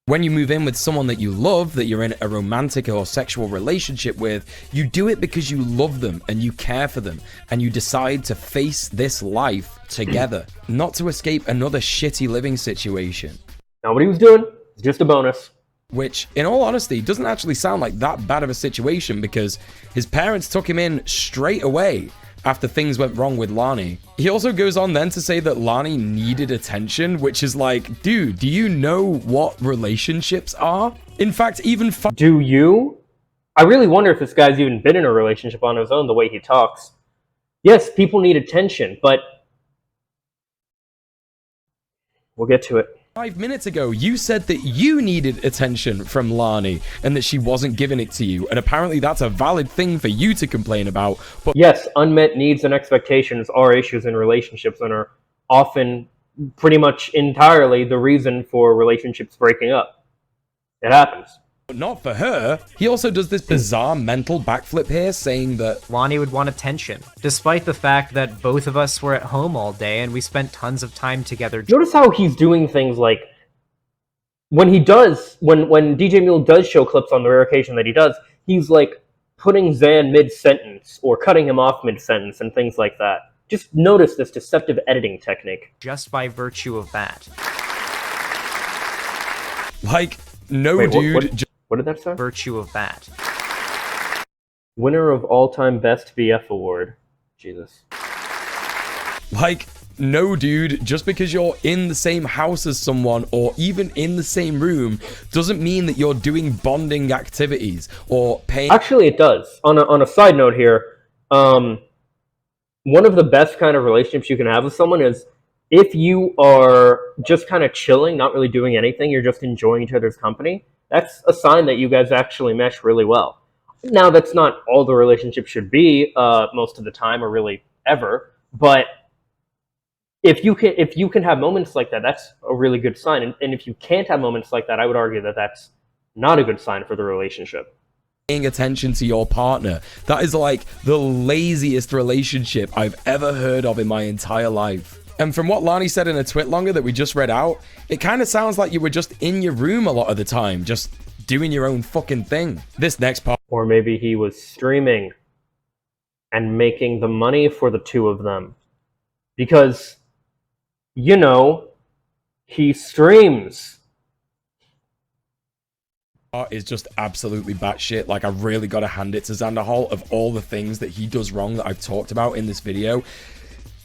When you move in with someone that you love, that you're in a romantic or sexual relationship with, you do it because you love them and you care for them, and you decide to face this life together, not to escape another shitty living situation. Not what he was doing, it's just a bonus. Which, in all honesty, doesn't actually sound like that bad of a situation, because his parents took him in straight away after things went wrong with Lani. He also goes on then to say that Lani needed attention, which is like, dude, do you know what relationships are? In fact, even do you? I really wonder if this guy's even been in a relationship on his own, the way he talks. Yes, people need attention, but we'll get to it. 5 minutes ago, you said that you needed attention from Lani and that she wasn't giving it to you, and apparently that's a valid thing for you to complain about. But yes, unmet needs and expectations are issues in relationships and are often pretty much entirely the reason for relationships breaking up. It happens. Not for her. He also does this bizarre mental backflip here, saying that Lani would want attention, despite the fact that both of us were at home all day and we spent tons of time together. Notice how he's doing things like, when DJ Mule does show clips on the rare occasion that he does, he's like putting Xan mid-sentence or cutting him off mid-sentence and things like that. Just notice this deceptive editing technique. Just by virtue of that. Like, no. Wait, dude. What did that say? Virtue of that. Winner of all-time best VF award. Jesus. Like, no, dude, just because you're in the same house as someone or even in the same room doesn't mean that you're doing bonding activities or paying. Actually, it does. On a side note here, one of the best kind of relationships you can have with someone is if you are just kind of chilling, not really doing anything, you're just enjoying each other's company. That's a sign that you guys actually mesh really well. Now, that's not all the relationship should be most of the time or really ever, but if you can have moments like that, that's a really good sign. And if you can't have moments like that, I would argue that that's not a good sign for the relationship. Paying attention to your partner. That is like the laziest relationship I've ever heard of in my entire life. And from what Lani said in a twit longer that we just read out, it kind of sounds like you were just in your room a lot of the time, just doing your own fucking thing. This next part. Or maybe he was streaming and making the money for the two of them. Because, you know, he streams. Is just absolutely batshit. Like, I really got to hand it to Xanderhal. Of all the things that he does wrong that I've talked about in this video,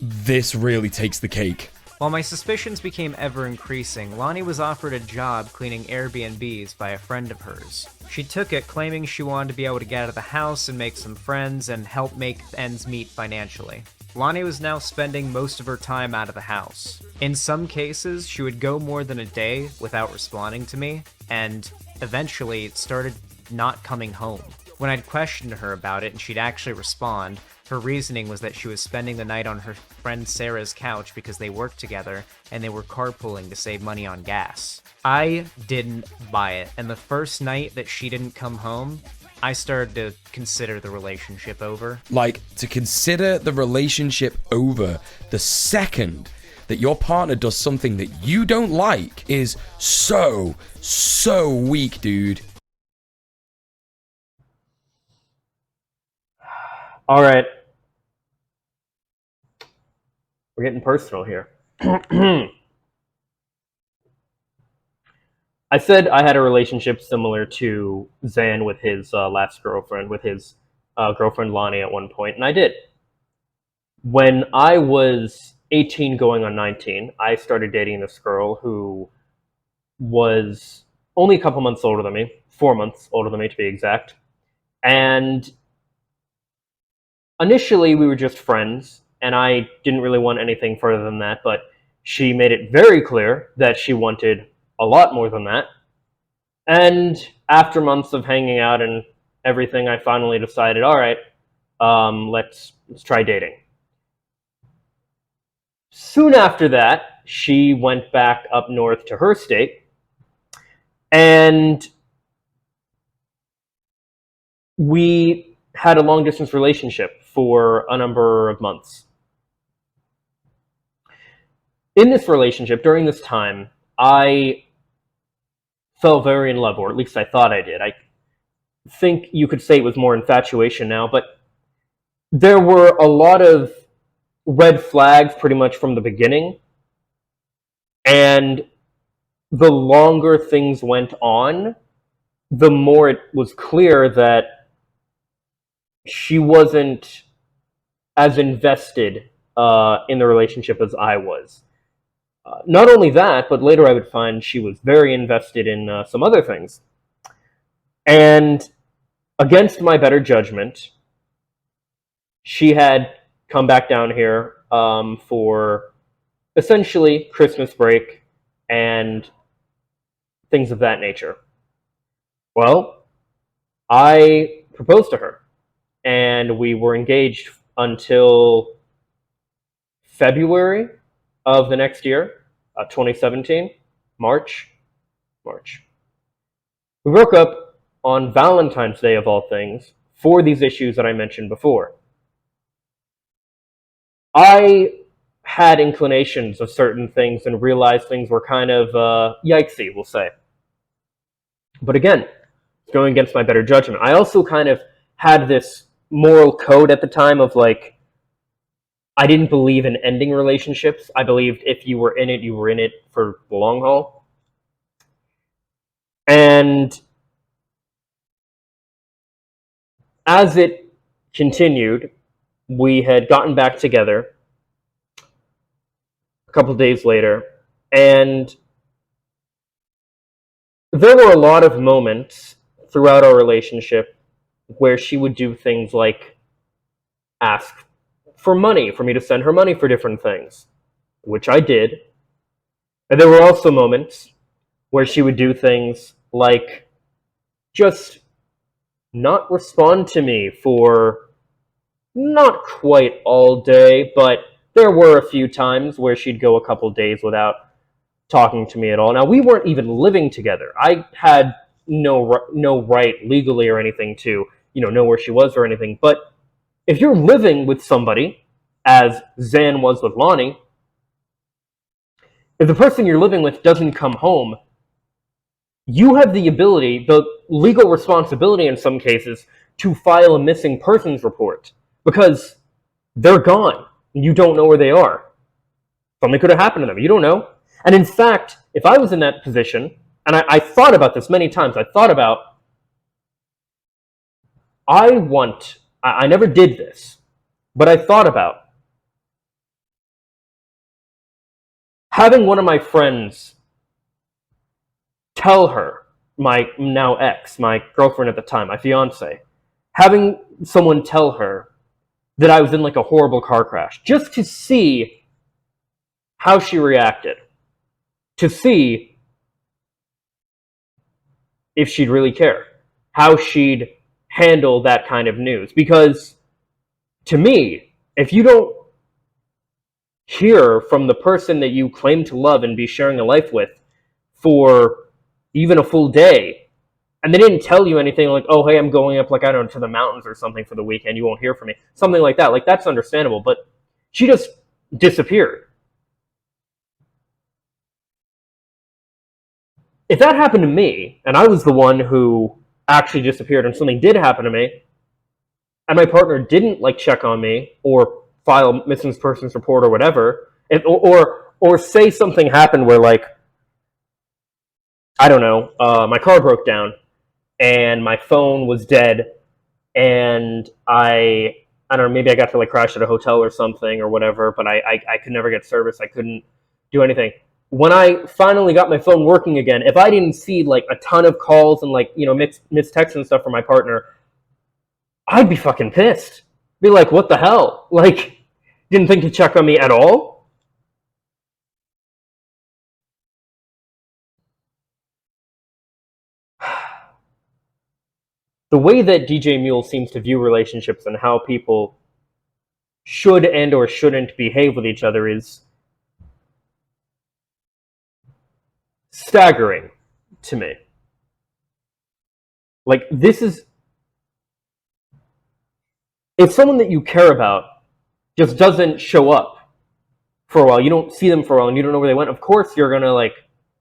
this really takes the cake. While my suspicions became ever increasing, Lani was offered a job cleaning Airbnbs by a friend of hers. She took it, claiming she wanted to be able to get out of the house and make some friends and help make ends meet financially. Lani was now spending most of her time out of the house. In some cases, she would go more than a day without responding to me, and eventually started not coming home. When I'd questioned her about it and she'd actually respond, her reasoning was that she was spending the night on her friend Sarah's couch because they worked together and they were carpooling to save money on gas. I didn't buy it, and the first night that she didn't come home, I started to consider the relationship over. Like, to consider the relationship over the second that your partner does something that you don't like is so weak, dude. All right. We're getting personal here. I said I had a relationship similar to Xan with his last girlfriend, with his girlfriend Lani at one point, and I did. When I was 18 going on 19, I started dating this girl who was only a couple months older than me, 4 months older than me to be exact. And initially we were just friends, and I didn't really want anything further than that, but she made it very clear that she wanted a lot more than that. And after months of hanging out and everything, I finally decided, all right, let's try dating. Soon after that, she went back up north to her state, and we had a long-distance relationship for a number of months. In this relationship, during this time, I fell very in love, or at least I thought I did. I think you could say it was more infatuation now, but there were a lot of red flags pretty much from the beginning. And the longer things went on, the more it was clear that she wasn't as invested in the relationship as I was. Not only that, but later I would find she was very invested in some other things. And against my better judgment, she had come back down here for essentially Christmas break and things of that nature. Well, I proposed to her, and we were engaged until February of the next year, 2017, March. We broke up on Valentine's Day, of all things, for these issues that I mentioned before. I had inclinations of certain things and realized things were kind of yikesy, we'll say. But again, going against my better judgment. I also kind of had this moral code at the time of like, I didn't believe in ending relationships. I believed if you were in it, you were in it for the long haul. And as it continued, we had gotten back together a couple days later, and there were a lot of moments throughout our relationship where she would do things like ask for money, for me to send her money for different things, which I did. And there were also moments where she would do things like just not respond to me for not quite all day, but there were a few times where she'd go a couple days without talking to me at all. Now, we weren't even living together. I had no right legally or anything to, know where she was or anything. But if you're living with somebody, as Zan was with Lonnie, if the person you're living with doesn't come home, you have the ability, the legal responsibility in some cases, to file a missing persons report because they're gone. You don't know where they are. Something could have happened to them. You don't know. And in fact, if I was in that position, and I thought about this many times, I never did this, but I thought about having one of my friends tell her, my now ex, my girlfriend at the time, my fiance, having someone tell her that I was in like a horrible car crash, just to see how she reacted, to see if she'd really care, how she'd handle that kind of news. Because to me, if you don't hear from the person that you claim to love and be sharing a life with for even a full day, and they didn't tell you anything like, oh, hey, I'm going up, like, I don't know, to the mountains or something for the weekend, you won't hear from me, something like that, like, that's understandable, but she just disappeared. If that happened to me, and I was the one who actually disappeared and something did happen to me, and my partner didn't, like, check on me or file missing persons report or whatever, or say something happened where, like, I don't know, my car broke down and my phone was dead and I don't know, maybe I got to like crash at a hotel or something or whatever, but I could never get service. I couldn't do anything. When I finally got my phone working again, if I didn't see like a ton of calls and like, missed texts and stuff from my partner, I'd be fucking pissed. Be like, what the hell? Like, didn't think to check on me at all? The way that DJ Mule seems to view relationships and how people should and or shouldn't behave with each other is staggering to me. Like, this is... if someone that you care about just doesn't show up for a while, you don't see them for a while, and you don't know where they went, of course you're going to, like,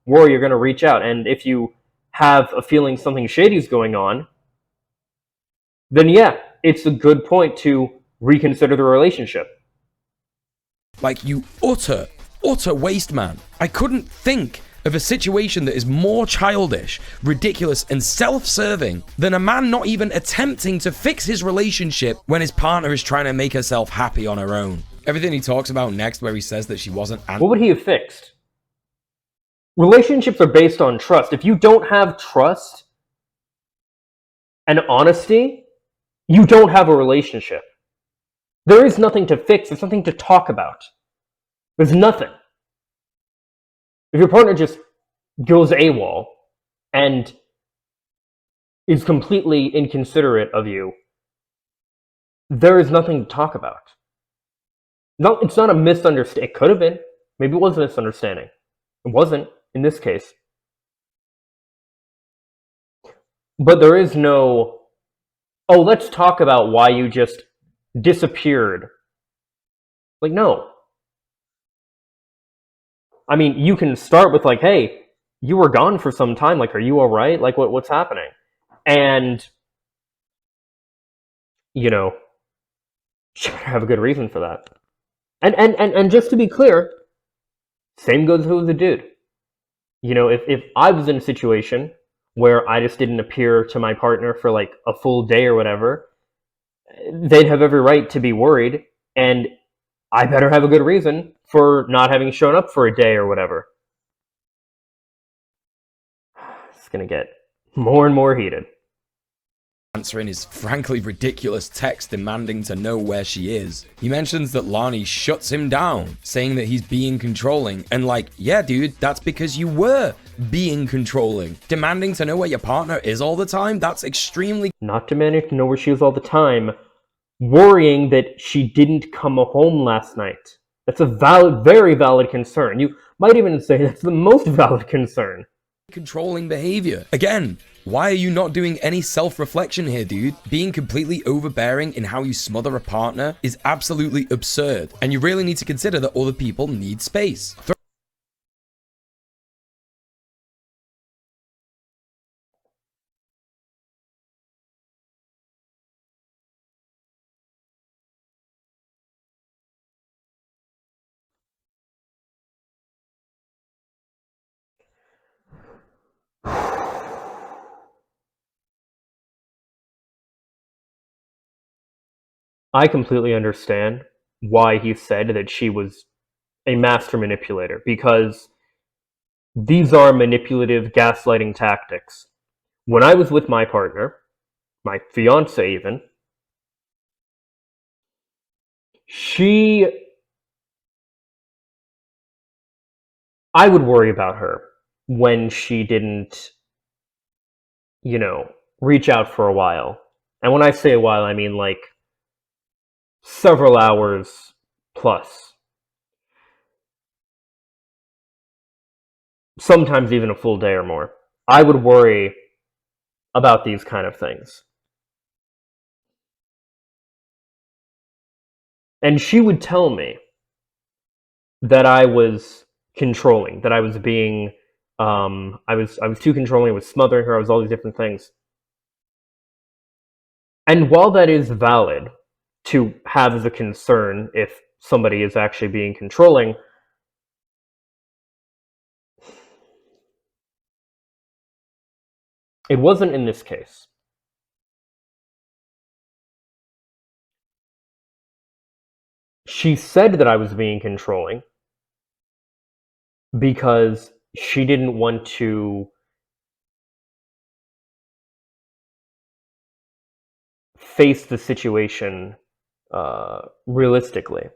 worry, you're going to reach out. And if you have a feeling something shady is going on, then yeah, it's a good point to reconsider the relationship. Like, you utter waste man. I couldn't think of a situation that is more childish, ridiculous, and self-serving than a man not even attempting to fix his relationship when his partner is trying to make herself happy on her own. Everything he talks about next, where he says that she wasn't... What would he have fixed? Relationships are based on trust. If you don't have trust and honesty, you don't have a relationship. There is nothing to fix. There's nothing to talk about. There's nothing. If your partner just goes AWOL and is completely inconsiderate of you, there is nothing to talk about. No, it's not a misunderstanding. It could have been. Maybe it was a misunderstanding. It wasn't in this case. But there is no, oh, let's talk about why you just disappeared. Like, no. I mean, you can start with like, hey, you were gone for some time. Like, are you all right? Like, what's happening? And, you know, you have a good reason for that. And just to be clear, same goes with the dude. You know, if I was in a situation where I just didn't appear to my partner for like a full day or whatever, they'd have every right to be worried, and I better have a good reason for not having shown up for a day or whatever. It's gonna get more and more heated. Answering his frankly ridiculous text demanding to know where she is. He mentions that Lani shuts him down, saying that he's being controlling, and like, yeah dude, that's because you were being controlling. Demanding to know where your partner is all the time, that's extremely... Not demanding to know where she is all the time, worrying that she didn't come home last night. That's a valid, very valid concern. You might even say that's the most valid concern. Controlling behavior. Again, why are you not doing any self-reflection here, dude? Being completely overbearing in how you smother a partner is absolutely absurd, and you really need to consider that other people need space. I completely understand why he said that she was a master manipulator, because these are manipulative gaslighting tactics. When I was with my partner, my fiance even, I would worry about her when she didn't, you know, reach out for a while. And when I say a while, I mean like several hours plus. Sometimes even a full day or more. I would worry about these kind of things. And she would tell me that I was controlling, that I was being, I was too controlling, I was smothering her, I was all these different things. And while that is valid to have as a concern if somebody is actually being controlling, it wasn't in this case. She said that I was being controlling because she didn't want to face the situation realistically.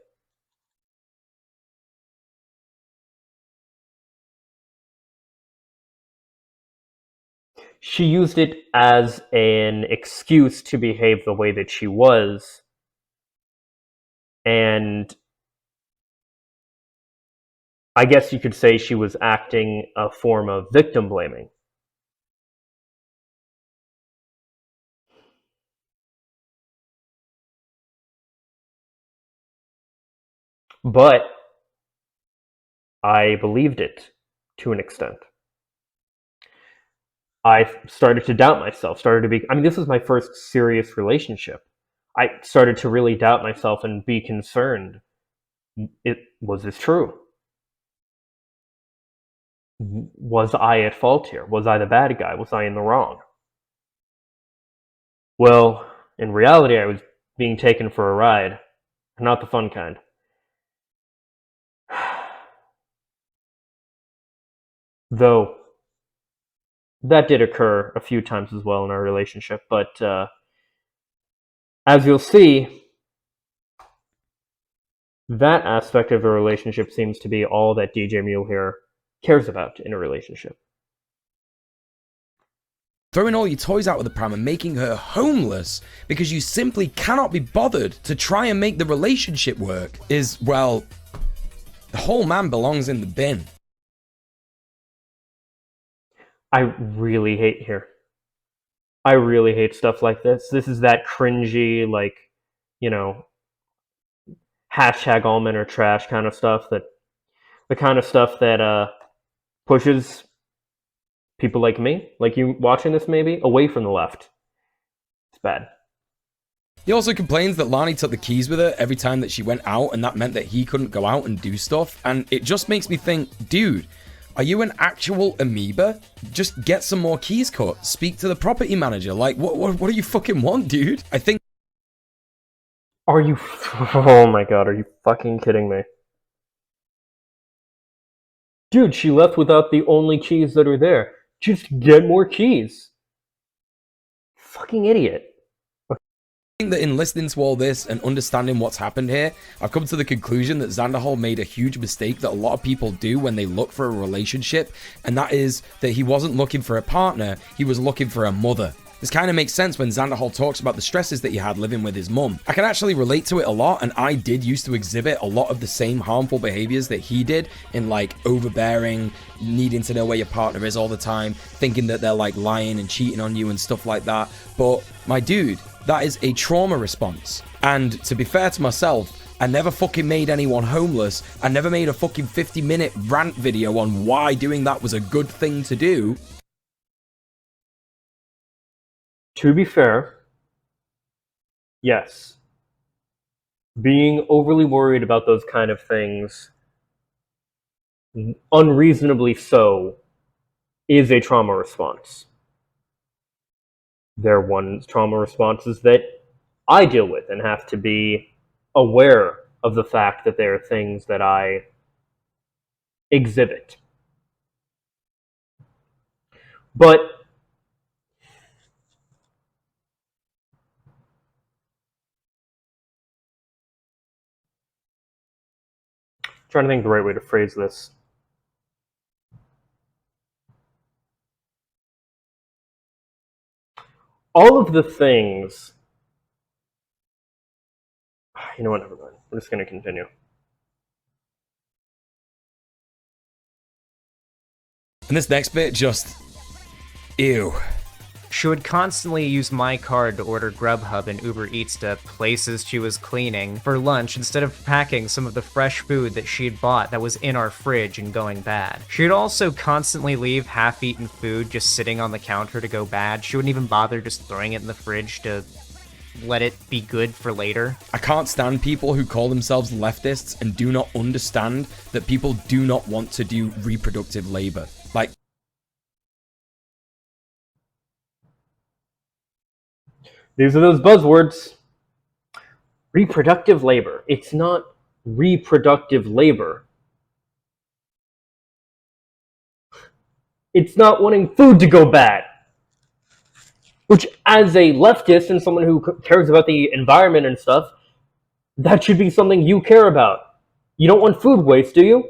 She used it as an excuse to behave the way that she was, and I guess you could say she was acting a form of victim blaming. But I believed it to an extent. I started to doubt myself, this was my first serious relationship. I started to really doubt myself and be concerned. Was this true? Was I at fault here? Was I the bad guy? Was I in the wrong? Well, in reality, I was being taken for a ride, not the fun kind. Though, that did occur a few times as well in our relationship, but as you'll see, that aspect of a relationship seems to be all that DJ Mule here cares about in a relationship. Throwing all your toys out with the pram and making her homeless because you simply cannot be bothered to try and make the relationship work is, well, the whole man belongs in the bin. I really hate here. I really hate stuff like this. This is that cringy, like, hashtag all men are trash kind of stuff, the kind of stuff that pushes people like me, like you watching this maybe, away from the left. It's bad. He also complains that Lani took the keys with her every time that she went out, and that meant that he couldn't go out and do stuff. And it just makes me think, dude, are you an actual amoeba? Just get some more keys cut. Speak to the property manager. Like, what do you fucking want, dude? I think... Are you... Oh my god, are you fucking kidding me? Dude, she left without the only keys that are there. Just get more keys. Fucking idiot. That in listening to all this and understanding what's happened here, I've come to the conclusion that Xanderhal made a huge mistake that a lot of people do when they look for a relationship, and that is that he wasn't looking for a partner, he was looking for a mother. This kind of makes sense when Xanderhal talks about the stresses that he had living with his mum. I can actually relate to it a lot, and I did used to exhibit a lot of the same harmful behaviors that he did in, like, overbearing, needing to know where your partner is all the time, thinking that they're like lying and cheating on you and stuff like that. But my dude, that is a trauma response. And to be fair to myself, I never fucking made anyone homeless. I never made a fucking 50-minute rant video on why doing that was a good thing to do. To be fair, yes. Being overly worried about those kind of things, unreasonably so, is a trauma response. They're trauma responses that I deal with and have to be aware of the fact that there are things that I exhibit. But I'm trying to think the right way to phrase this. All of the things... You know what, never mind. I'm just going to continue. And this next bit just... ew. She would constantly use my card to order Grubhub and Uber Eats to places she was cleaning for lunch instead of packing some of the fresh food that she'd bought that was in our fridge and going bad. She'd also constantly leave half-eaten food just sitting on the counter to go bad. She wouldn't even bother just throwing it in the fridge to let it be good for later. I can't stand people who call themselves leftists and do not understand that people do not want to do reproductive labor. Like, these are those buzzwords. Reproductive labor. It's not reproductive labor. It's not wanting food to go bad. Which, as a leftist and someone who cares about the environment and stuff, that should be something you care about. You don't want food waste, do you?